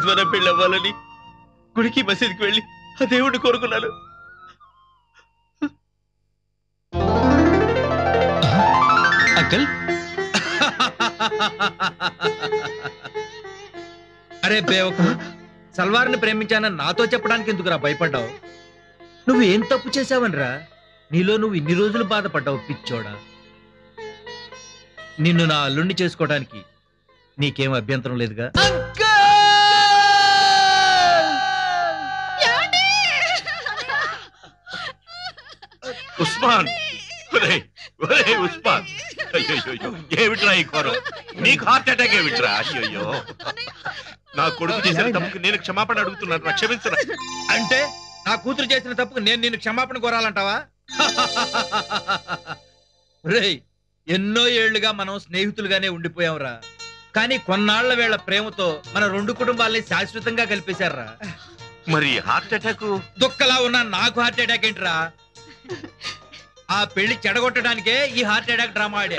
యశ్వర పెళ్ళి అవ్వాలని గుడికి మసీదుకి వెళ్ళి ఆ దేవుడిని కోరుకున్నాను. అంకల్ అరే బేవకు, సల్వార్ని ప్రేమించానని నాతో చెప్పడానికి ఎందుకురా భయపడ్డావు? నువ్వు ఏం తప్పు చేశావనరా నీలో నువ్వు ఇన్ని రోజులు బాధపడ్డావు పిచ్చోడా. నిన్ను నా అల్లుణ్ణి చేసుకోవడానికి నీకేం అభ్యంతరం లేదుగా? ఉస్మాన్, ఉస్మాన్, ఏమిట్రా ఈ కోరం? నీకు హార్ట్ అటాక్ ఏమిట్రా? అయ్యో, నా కొడుకు చేసిన తప్పుకు నేను క్షమాపణ అడుగుతున్నాను, క్షమించరా. అంటే నా కూతురు చేసిన తప్పుకు నేను నిన్ను క్షమాపణ కోరాలంటావా? రేయ్, ఎన్నో ఏళ్లుగా మనం స్నేహితులుగానే ఉండిపోయాంరా. కానీ కొన్నాళ్ల వేళ ప్రేమతో మన రెండు కుటుంబాలని శాశ్వతంగా కలిపేశారా. మరి హార్ట్ అటాక్ దుక్కలా ఉన్నా నాకు హార్ట్ అటాక్ ఏంట్రా? ఆ పెళ్లి చెడగొట్టడానికే ఈ హార్ట్ అటాక్ డ్రామా ఆడే.